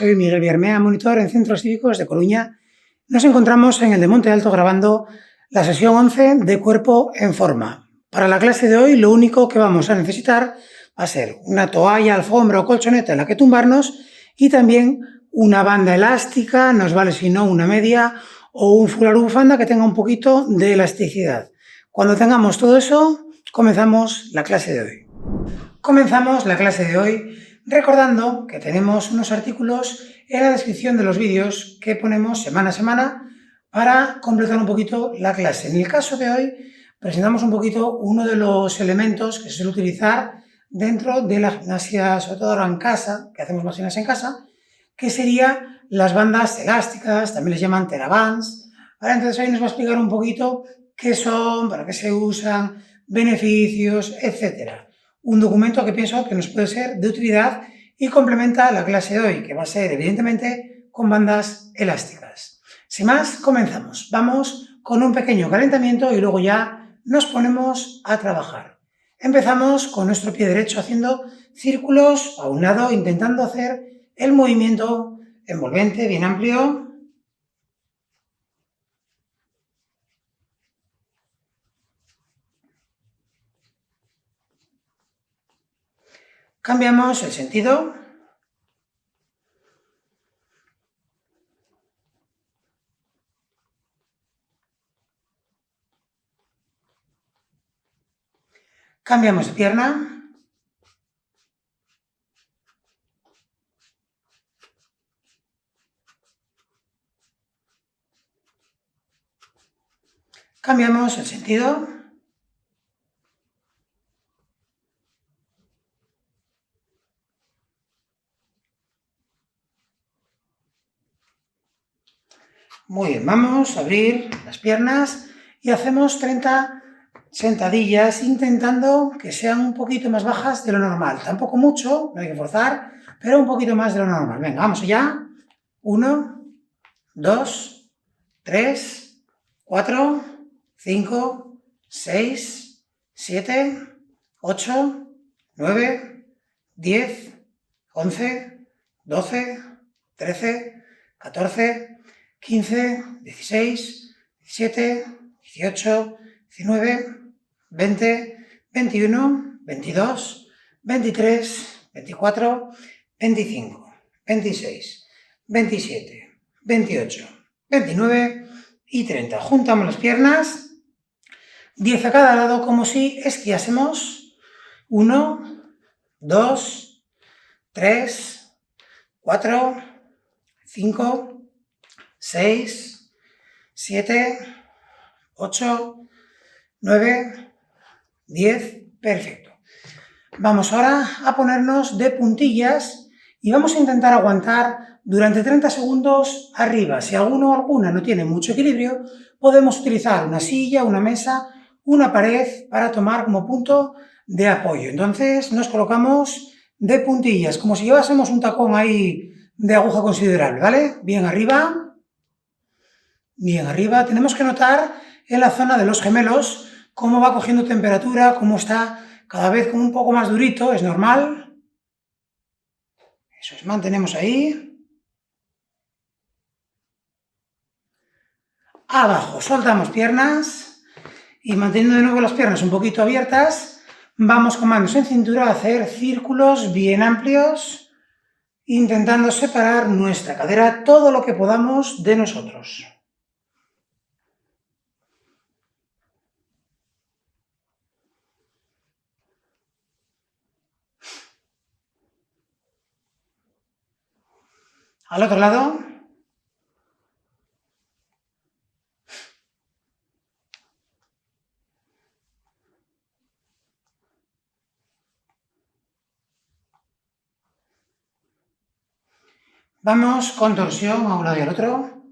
soy Miguel Villarmea, monitor en Centros Cívicos de Coruña. Nos encontramos en el de Monte Alto grabando la sesión 11 de Cuerpo en Forma. Para la clase de hoy lo único que vamos a necesitar va a ser una toalla, alfombra o colchoneta en la que tumbarnos y también una banda elástica, nos vale si no una media o un fular o bufanda que tenga un poquito de elasticidad. Cuando tengamos todo eso, comenzamos la clase de hoy. Comenzamos la clase de hoy recordando que tenemos unos artículos en la descripción de los vídeos que ponemos semana a semana para completar un poquito la clase. En el caso de hoy presentamos un poquito uno de los elementos que se suele utilizar dentro de la gimnasia, sobre todo ahora en casa, que hacemos más gimnasia en casa, que serían las bandas elásticas, también les llaman TheraBands. Ahora, entonces hoy nos va a explicar un poquito qué son, para qué se usan, beneficios, etcétera. Un documento que pienso que nos puede ser de utilidad y complementa la clase de hoy, que va a ser evidentemente con bandas elásticas. Sin más, comenzamos. Vamos con un pequeño calentamiento y luego ya nos ponemos a trabajar. Empezamos con nuestro pie derecho haciendo círculos a un lado, intentando hacer el movimiento envolvente bien amplio. Cambiamos el sentido. Cambiamos de pierna. Cambiamos el sentido. Muy bien, vamos a abrir las piernas y hacemos 30 sentadillas intentando que sean un poquito más bajas de lo normal. Tampoco mucho, no hay que forzar, pero un poquito más de lo normal. Venga, vamos allá. 1, 2, 3, 4, 5, 6, 7, 8, 9, 10, 11, 12, 13, 14, 15, 16, 17, 18, 19, 20, 21, 22, 23, 24, 25, 26, 27, 28, 29 y 30. Juntamos las piernas, 10 a cada lado como si esquiásemos. 1, 2, 3, 4, 5, 6, 7, 8, 9, 10, perfecto. Vamos ahora a ponernos de puntillas y vamos a intentar aguantar durante 30 segundos arriba. Si alguno o alguna no tiene mucho equilibrio, podemos utilizar una silla, una mesa, una pared para tomar como punto de apoyo. Entonces nos colocamos de puntillas, como si llevásemos un tacón ahí de aguja considerable, ¿vale? Bien arriba. Bien arriba. Tenemos que notar en la zona de los gemelos cómo va cogiendo temperatura, cómo está cada vez como un poco más durito, es normal. Eso es, mantenemos ahí. Abajo, soltamos piernas y manteniendo de nuevo las piernas un poquito abiertas, vamos con manos en cintura a hacer círculos bien amplios, intentando separar nuestra cadera todo lo que podamos de nosotros. Al otro lado. Vamos con torsión a un lado y al otro.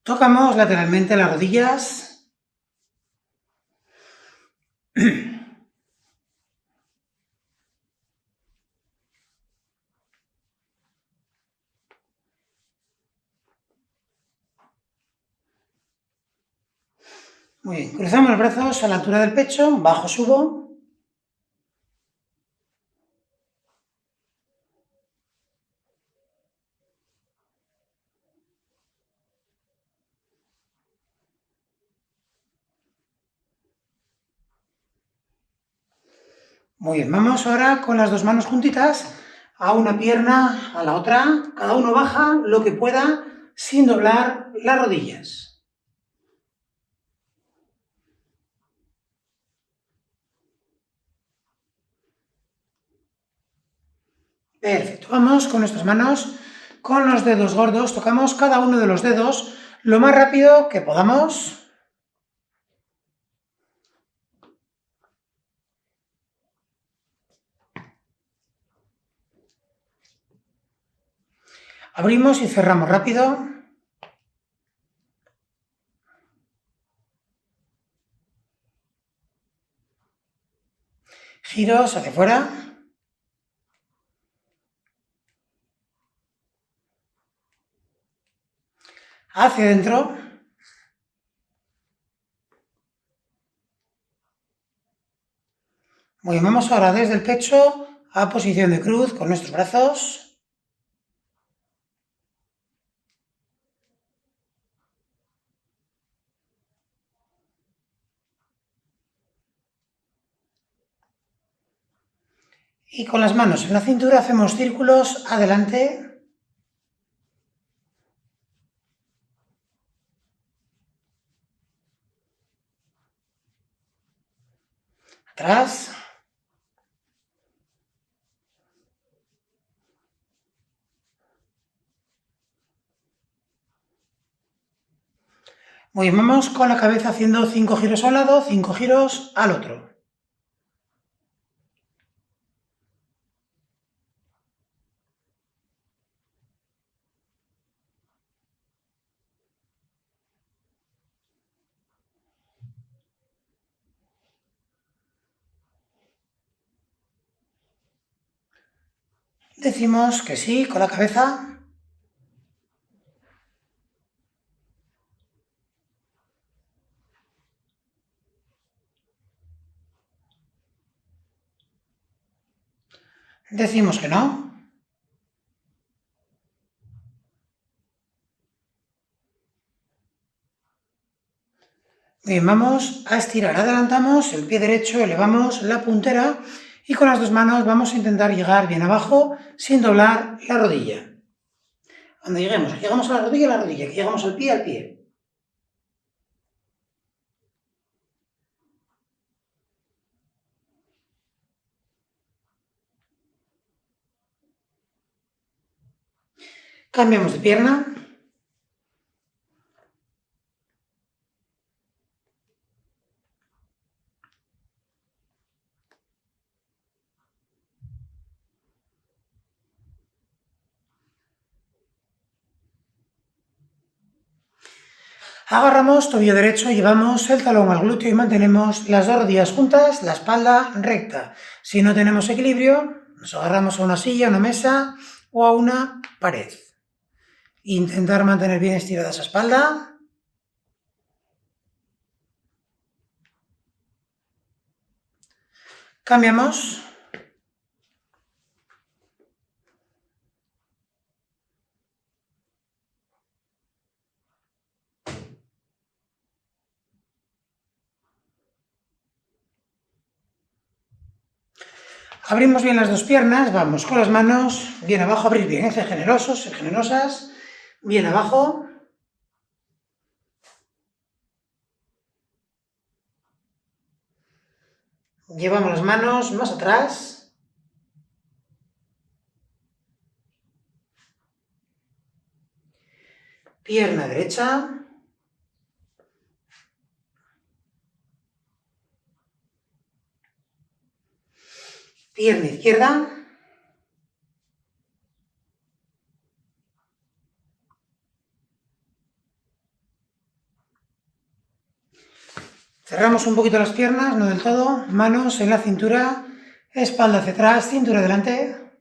Tocamos lateralmente las rodillas. Muy bien, cruzamos los brazos a la altura del pecho, bajo, subo. Muy bien, vamos ahora con las dos manos juntitas a una pierna, a la otra. Cada uno baja lo que pueda sin doblar las rodillas. Perfecto, vamos con nuestras manos, con los dedos gordos, tocamos cada uno de los dedos lo más rápido que podamos. Abrimos y cerramos rápido. Giros hacia afuera. Hacia adentro. Muy bien, vamos ahora desde el pecho a posición de cruz con nuestros brazos. Y con las manos en la cintura hacemos círculos adelante. Atrás. Muy bien, vamos con la cabeza haciendo 5 giros a un lado, 5 giros al otro. Decimos que sí con la cabeza. Decimos que no. Bien, vamos a estirar, adelantamos el pie derecho, elevamos la puntera y con las dos manos vamos a intentar llegar bien abajo sin doblar la rodilla. Cuando lleguemos, llegamos a la rodilla, que llegamos al pie, al pie. Cambiamos de pierna. Agarramos tobillo derecho, llevamos el talón al glúteo y mantenemos las dos rodillas juntas, la espalda recta. Si no tenemos equilibrio, nos agarramos a una silla, a una mesa o a una pared. Intentar mantener bien estirada esa espalda. Cambiamos. Abrimos bien las dos piernas, vamos con las manos bien abajo, abrir bien, ser generosos, ser generosas, bien abajo. Llevamos las manos más atrás. Pierna derecha. Pierna izquierda. Cerramos un poquito las piernas, no del todo. Manos en la cintura, espalda hacia atrás, cintura delante.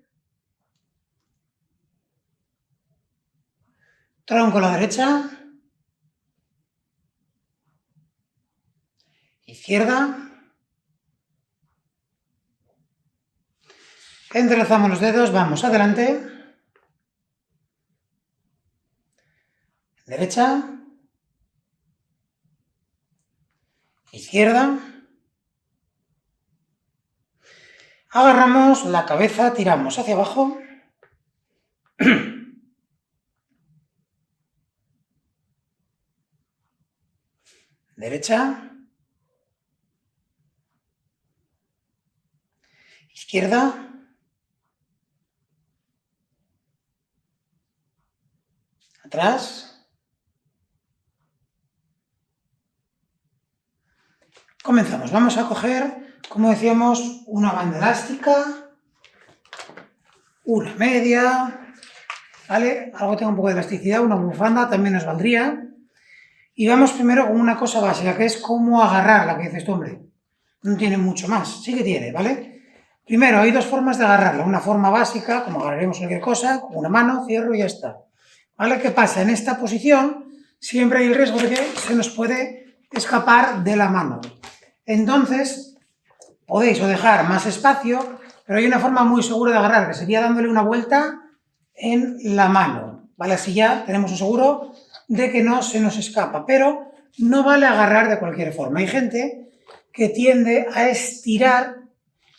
Tronco a la derecha. izquierda. Entrelazamos los dedos, vamos adelante. Derecha. Izquierda. Agarramos la cabeza, tiramos hacia abajo. Derecha. Izquierda. Atrás. Comenzamos. Vamos a coger, como decíamos, una banda elástica, una media, ¿vale? Algo que tenga un poco de elasticidad, una bufanda también nos valdría. Y vamos primero con una cosa básica, que es cómo agarrarla, que dices tú, hombre, no tiene mucho más, sí que tiene, ¿vale? Primero, hay dos formas de agarrarla, una forma básica, como agarraremos cualquier cosa, con una mano, cierro y ya está. ¿Vale? ¿Qué pasa? En esta posición siempre hay el riesgo de que se nos puede escapar de la mano. Entonces, podéis o dejar más espacio, pero hay una forma muy segura de agarrar, que sería dándole una vuelta en la mano, ¿vale? Así ya tenemos un seguro de que no se nos escapa, pero no vale agarrar de cualquier forma. Hay gente que tiende a estirar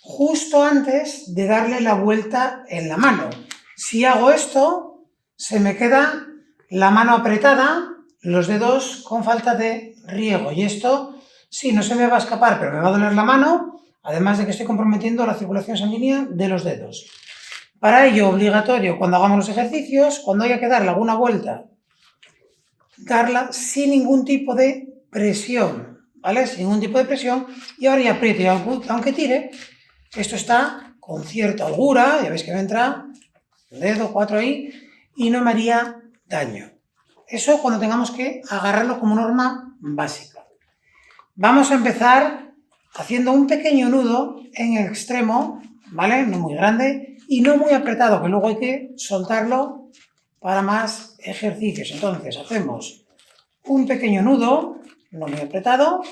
justo antes de darle la vuelta en la mano. Si hago esto, se me queda la mano apretada, los dedos con falta de riego, y esto sí, no se me va a escapar, pero me va a doler la mano, además de que estoy comprometiendo la circulación sanguínea de los dedos. Para ello, obligatorio, cuando hagamos los ejercicios, cuando haya que darle alguna vuelta, darla sin ningún tipo de presión, ¿vale? Sin ningún tipo de presión, y ahora ya aprieto, y aunque tire, esto está con cierta holgura, ya veis que me entra un dedo, 4 ahí, y no me haría daño. Eso cuando tengamos que agarrarlo como norma básica. Vamos a empezar haciendo un pequeño nudo en el extremo, ¿vale? No muy grande y no muy apretado, que luego hay que soltarlo para más ejercicios. Entonces hacemos un pequeño nudo, no muy apretado,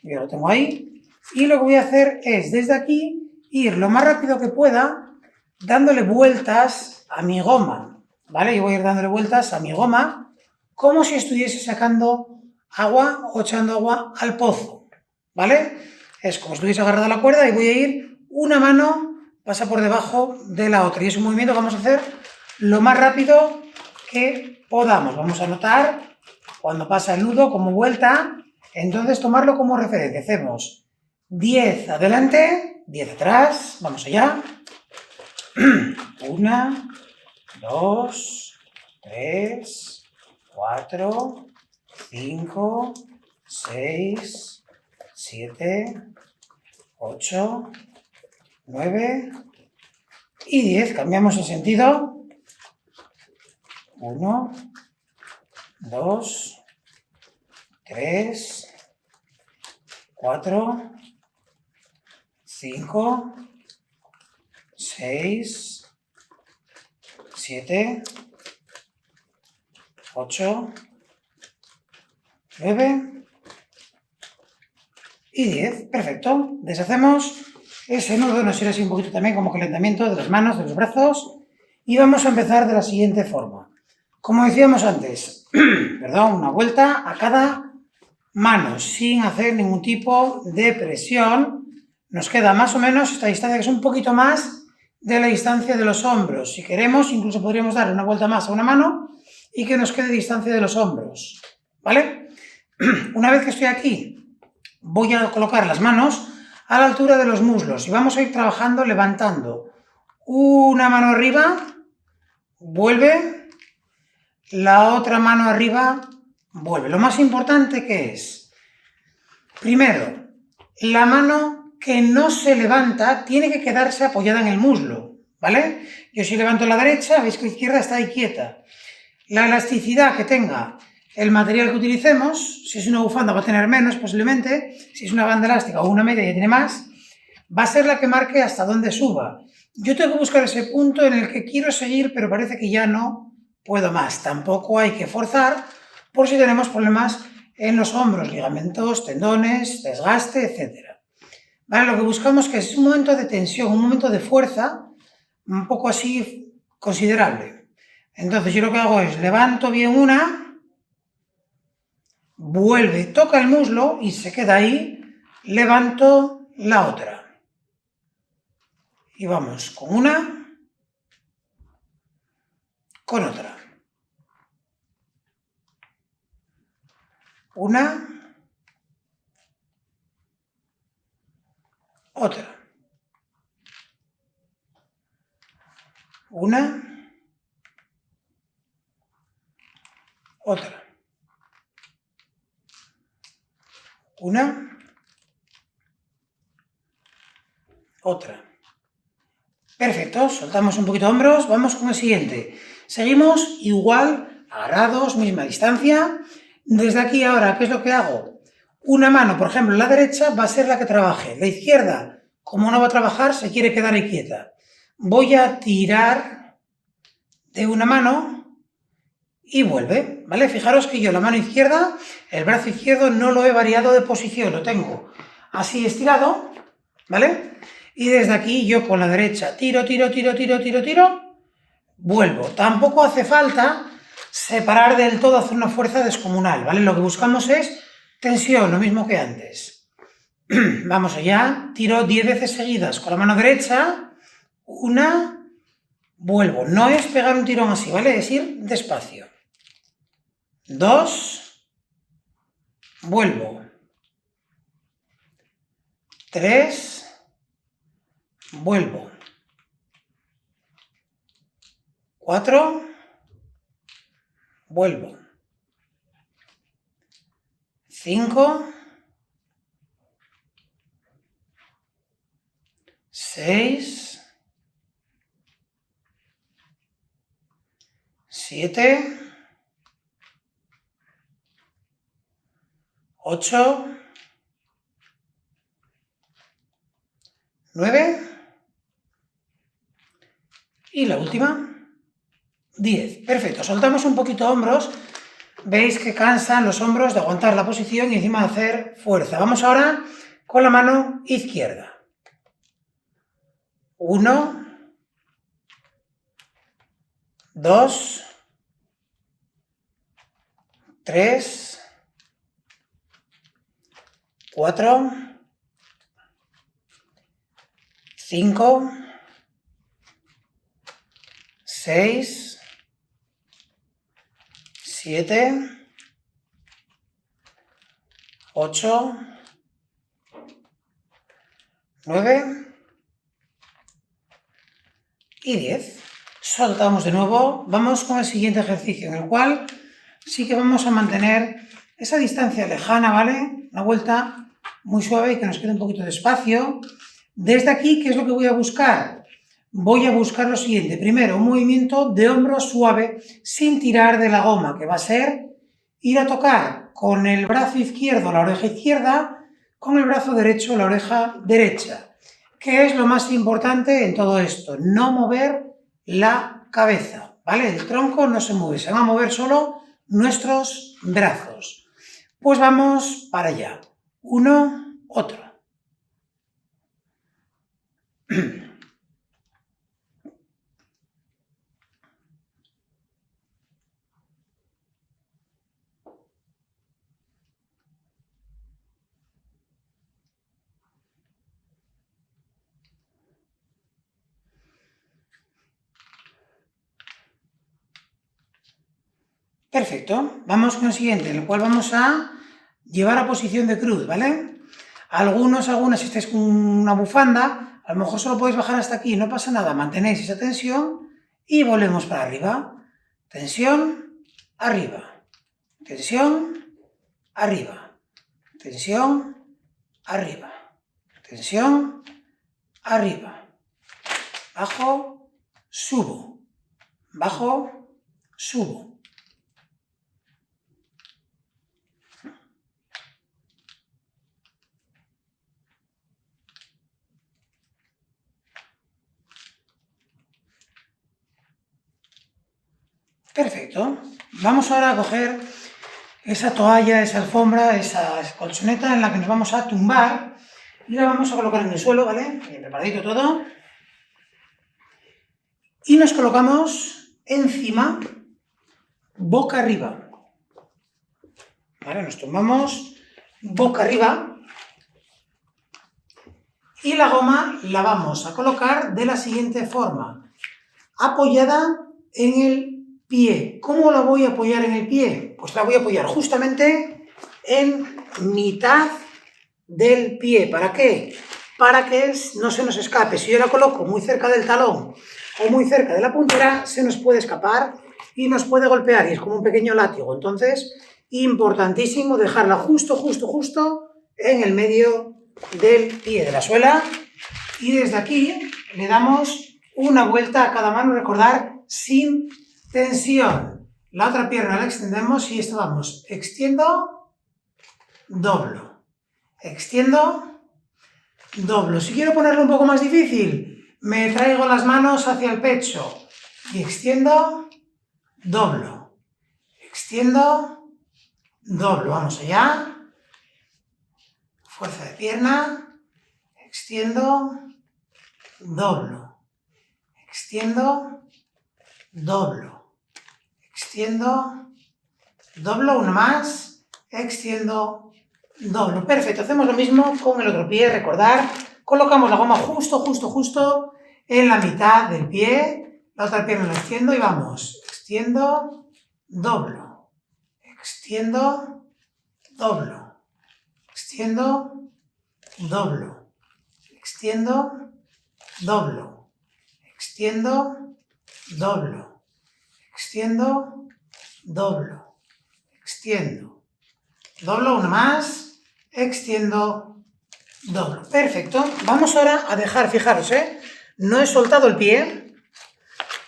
yo lo tengo ahí, y lo que voy a hacer es desde aquí ir lo más rápido que pueda dándole vueltas a mi goma, ¿vale? Yo voy a ir dándole vueltas a mi goma como si estuviese sacando agua o echando agua al pozo, ¿vale? Es como si estuviese agarrada la cuerda y voy a ir, una mano pasa por debajo de la otra y es un movimiento que vamos a hacer lo más rápido que podamos. Vamos a notar cuando pasa el nudo como vuelta, entonces tomarlo como referencia. Hacemos 10 adelante, 10 atrás, vamos allá. 1, 2, 3, 4, 5, 6, 7, 8, 9 y 10. Cambiamos el sentido. 1, 2, 3, 4, 5, 6, 7, 8, 9 y 10. Perfecto. Deshacemos ese nudo, nos sirve así un poquito también como calentamiento de las manos, de los brazos. Y vamos a empezar de la siguiente forma. Como decíamos antes, una vuelta a cada mano, sin hacer ningún tipo de presión. Nos queda más o menos esta distancia, que es un poquito más de la distancia de los hombros. Si queremos, incluso podríamos darle una vuelta más a una mano y que nos quede distancia de los hombros, ¿vale? Una vez que estoy aquí, voy a colocar las manos a la altura de los muslos y vamos a ir trabajando levantando una mano arriba, vuelve, la otra mano arriba, vuelve. Lo más importante que es, primero, la mano que no se levanta tiene que quedarse apoyada en el muslo, ¿vale? Yo si levanto la derecha, veis que la izquierda está ahí quieta. La elasticidad que tenga el material que utilicemos, si es una bufanda va a tener menos posiblemente, si es una banda elástica o una media ya tiene más, va a ser la que marque hasta dónde suba. Yo tengo que buscar ese punto en el que quiero seguir, pero parece que ya no puedo más. Tampoco hay que forzar por si tenemos problemas en los hombros, ligamentos, tendones, desgaste, etc. ¿Vale? Lo que buscamos que es un momento de tensión, un momento de fuerza, un poco así considerable. Entonces yo lo que hago es levanto bien una, vuelve, toca el muslo y se queda ahí, levanto la otra. Y vamos con una, con otra. Una, otra. Una, otra. Una, otra. Perfecto, soltamos un poquito hombros, vamos con el siguiente. Seguimos igual, agarrados, misma distancia. Desde aquí ahora, ¿qué es lo que hago? Una mano, por ejemplo, la derecha va a ser la que trabaje. La izquierda, como no va a trabajar, se quiere quedar ahí quieta. Voy a tirar de una mano y vuelve, ¿vale? Fijaros que yo la mano izquierda, el brazo izquierdo no lo he variado de posición, lo tengo así estirado, ¿vale? Y desde aquí yo con la derecha tiro, vuelvo. Tampoco hace falta separar del todo, hacer una fuerza descomunal, ¿vale? Lo que buscamos es tensión, lo mismo que antes. Vamos allá, tiro 10 veces seguidas con la mano derecha, una, vuelvo. No es pegar un tirón así, ¿vale? Es ir despacio. 2, vuelvo. 3, vuelvo. 4, vuelvo. 5, 6, 7, 8, 9 y la última, 10. Perfecto, soltamos un poquito hombros. Veis que cansan los hombros de aguantar la posición y encima de hacer fuerza. Vamos ahora con la mano izquierda. 1, 2, 3, 4, 5, 6, 7, 8, 9 y 10. Soltamos de nuevo. Vamos con el siguiente ejercicio, en el cual sí que vamos a mantener esa distancia lejana, ¿vale? Una vuelta muy suave y que nos quede un poquito de espacio. Desde aquí, ¿qué es lo que voy a buscar? Voy a buscar lo siguiente. Primero, un movimiento de hombro suave sin tirar de la goma, que va a ser ir a tocar con el brazo izquierdo la oreja izquierda, con el brazo derecho la oreja derecha. ¿Qué es lo más importante en todo esto? No mover la cabeza, ¿vale? El tronco no se mueve, se van a mover solo nuestros brazos. Pues vamos para allá. Uno, otro. Perfecto. Vamos con el siguiente, en el cual vamos a llevar a posición de cruz, ¿vale? Algunas, si estáis con una bufanda, a lo mejor solo podéis bajar hasta aquí, no pasa nada, mantenéis esa tensión y volvemos para arriba. Tensión, arriba. Tensión, arriba. Tensión, arriba. Tensión, arriba. Bajo, subo. Bajo, subo. Perfecto. Vamos ahora a coger esa toalla, esa alfombra, esa colchoneta en la que nos vamos a tumbar y la vamos a colocar en el suelo, ¿vale? Bien preparadito todo. Y nos colocamos encima, boca arriba. ¿Vale? Nos tumbamos boca arriba y la goma la vamos a colocar de la siguiente forma, apoyada en el pie. ¿Cómo la voy a apoyar en el pie? Pues la voy a apoyar justamente en mitad del pie. ¿Para qué? Para que no se nos escape. Si yo la coloco muy cerca del talón o muy cerca de la puntera, se nos puede escapar y nos puede golpear, y es como un pequeño látigo. Entonces, importantísimo dejarla justo en el medio del pie, de la suela, y desde aquí le damos una vuelta a cada mano, recordar, sin tensión. La otra pierna la extendemos y esto vamos, extiendo, doblo, extiendo, doblo. Si quiero ponerlo un poco más difícil, me traigo las manos hacia el pecho y extiendo, doblo, extiendo, doblo. Vamos allá. Fuerza de pierna, extiendo, doblo, extiendo, doblo, extiendo, doblo, una más, extiendo, doblo. Perfecto, hacemos lo mismo con el otro pie, recordar, colocamos la goma justo en la mitad del pie, la otra pierna la extiendo y vamos, extiendo, doblo, extiendo, doblo, extiendo, doblo, extiendo, doblo, extiendo, doblo, extiendo, doblo, extiendo, doblo, una más, extiendo, doblo. Perfecto. Vamos ahora a dejar, fijaros, no he soltado el pie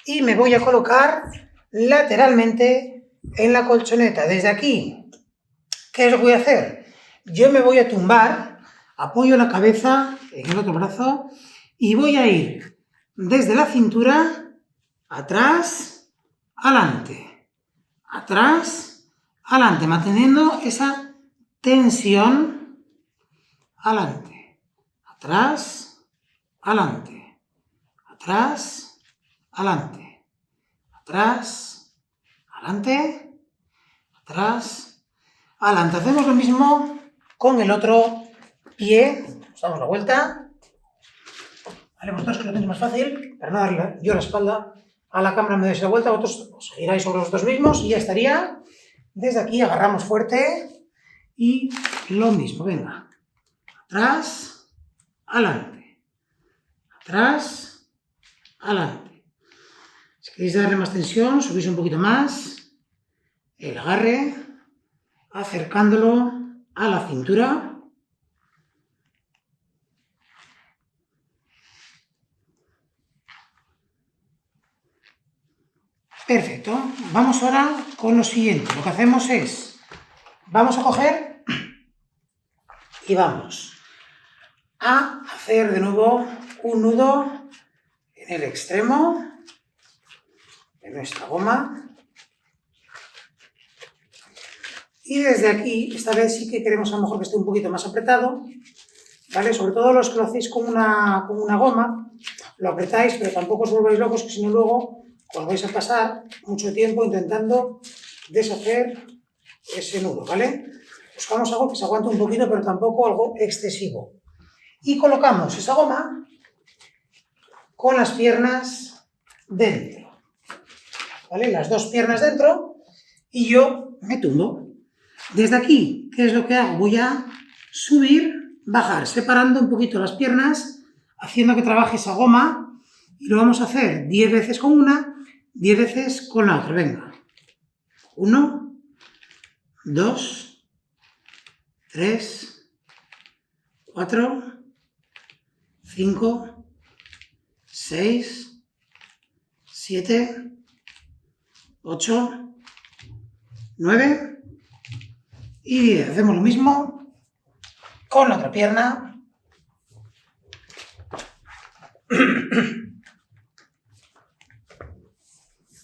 y me voy a colocar lateralmente en la colchoneta. Desde aquí, ¿qué es lo que voy a hacer? Yo me voy a tumbar, apoyo la cabeza en el otro brazo y voy a ir desde la cintura, atrás, adelante, manteniendo esa tensión, adelante, atrás, adelante, atrás, adelante, atrás, adelante, atrás, adelante. Hacemos lo mismo con el otro pie, nos damos la vuelta. Vale, vosotros que lo tenéis más fácil, para no darle yo la espalda a la cámara, me dais la vuelta, vosotros os giráis sobre vosotros mismos y ya estaría. Desde aquí agarramos fuerte y lo mismo, venga. Atrás, adelante. Atrás, adelante. Si queréis darle más tensión, subís un poquito más el agarre, acercándolo a la cintura. Perfecto. Vamos ahora con lo siguiente. Lo que hacemos es, vamos a coger y vamos a hacer de nuevo un nudo en el extremo de nuestra goma. Y desde aquí, esta vez sí que queremos a lo mejor que esté un poquito más apretado, ¿vale? Sobre todo los que lo hacéis con una goma, lo apretáis, pero tampoco os volváis locos, que si no luego os vais a pasar mucho tiempo intentando deshacer ese nudo, ¿vale? Buscamos algo que se aguante un poquito, pero tampoco algo excesivo. Y colocamos esa goma con las piernas dentro, ¿vale? Las dos piernas dentro y yo me tumbo. Desde aquí, ¿qué es lo que hago? Voy a subir, bajar, separando un poquito las piernas, haciendo que trabaje esa goma, y lo vamos a hacer 10 veces con una, 10 veces con la otra. Venga. 1, 2, 3, 4, 5, 6, 7, 8, 9 y 10. Hacemos lo mismo con la otra pierna.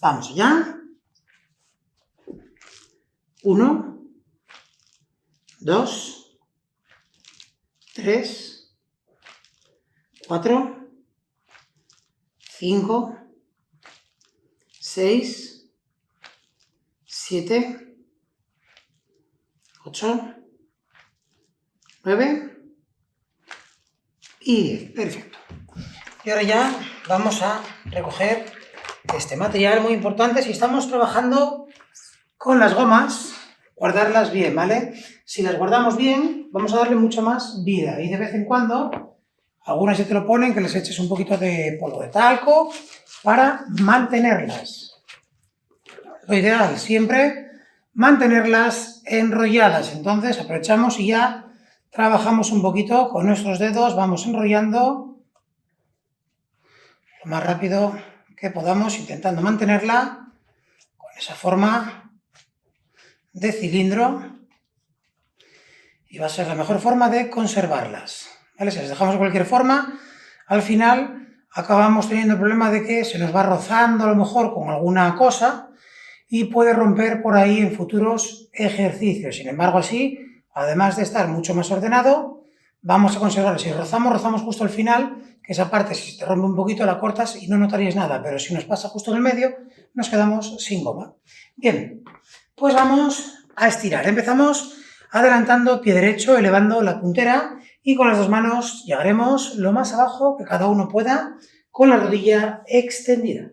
Vamos allá. 1, 2, 3, 4, 5, 6, 7, 8, 9 y 10. Perfecto. Y ahora ya vamos a recoger este material muy importante. Si estamos trabajando con las gomas, guardarlas bien, ¿vale? Si las guardamos bien, vamos a darle mucha más vida. Y de vez en cuando, algunas ya te lo ponen, que les eches un poquito de polvo de talco para mantenerlas. Lo ideal siempre, mantenerlas enrolladas. Entonces aprovechamos y ya trabajamos un poquito con nuestros dedos, vamos enrollando lo más rápido que podamos, intentando mantenerla con esa forma de cilindro, y va a ser la mejor forma de conservarlas, ¿vale? Si las dejamos de cualquier forma, al final acabamos teniendo el problema de que se nos va rozando a lo mejor con alguna cosa y puede romper por ahí en futuros ejercicios. Sin embargo, así, además de estar mucho más ordenado, vamos a conservarlo. Si rozamos justo al final, que esa parte, si te rompe un poquito, la cortas y no notarías nada, pero si nos pasa justo en el medio, nos quedamos sin goma. Bien, pues vamos a estirar. Empezamos adelantando pie derecho, elevando la puntera, y con las dos manos llegaremos lo más abajo que cada uno pueda, con la rodilla extendida.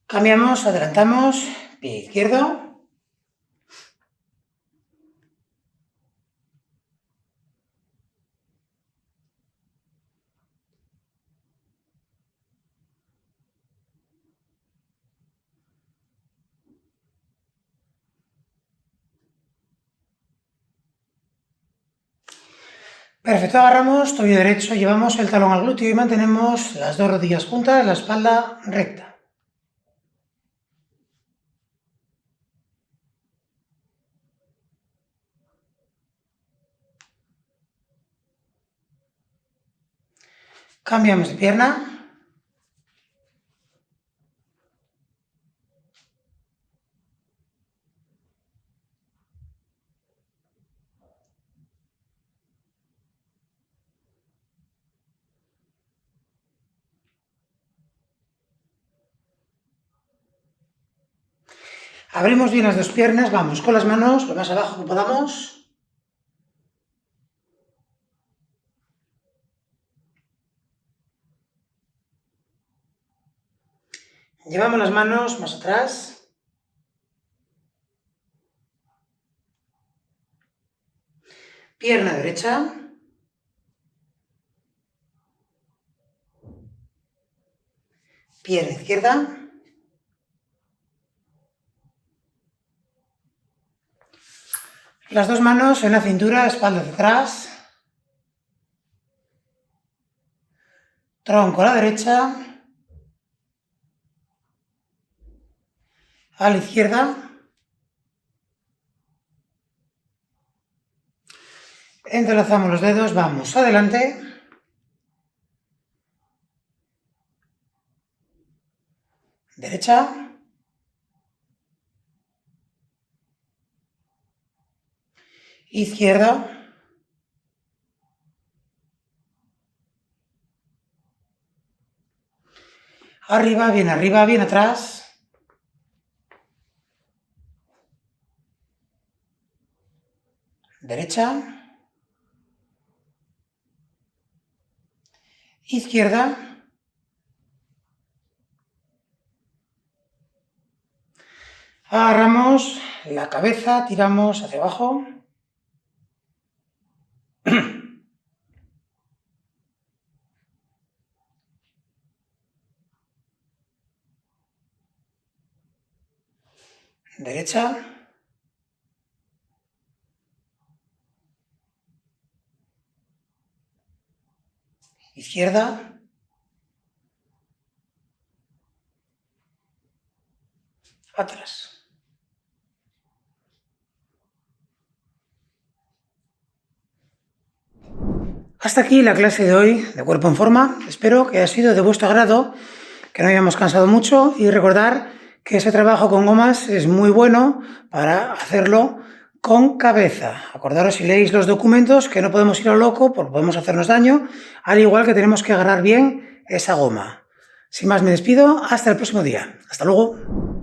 Cambiamos, adelantamos, pie izquierdo. Perfecto, agarramos tobillo derecho, llevamos el talón al glúteo y mantenemos las dos rodillas juntas, la espalda recta. Cambiamos de pierna. Abrimos bien las dos piernas, vamos con las manos lo más abajo que podamos. Llevamos las manos más atrás. Pierna derecha. Pierna izquierda. Las dos manos en la cintura, espalda hacia atrás. Tronco a la derecha. A la izquierda. Entrelazamos los dedos, vamos adelante. Derecha. Izquierda. Arriba, bien atrás. Derecha. Izquierda. Agarramos la cabeza, tiramos hacia abajo. Derecha. Izquierda. Atrás. Hasta aquí la clase de hoy de Cuerpo en Forma. Espero que haya sido de vuestro agrado, que no hayamos cansado mucho y recordar que ese trabajo con gomas es muy bueno para hacerlo con cabeza. Acordaros, si leéis los documentos, que no podemos ir a lo loco porque podemos hacernos daño, al igual que tenemos que agarrar bien esa goma. Sin más me despido, hasta el próximo día. Hasta luego.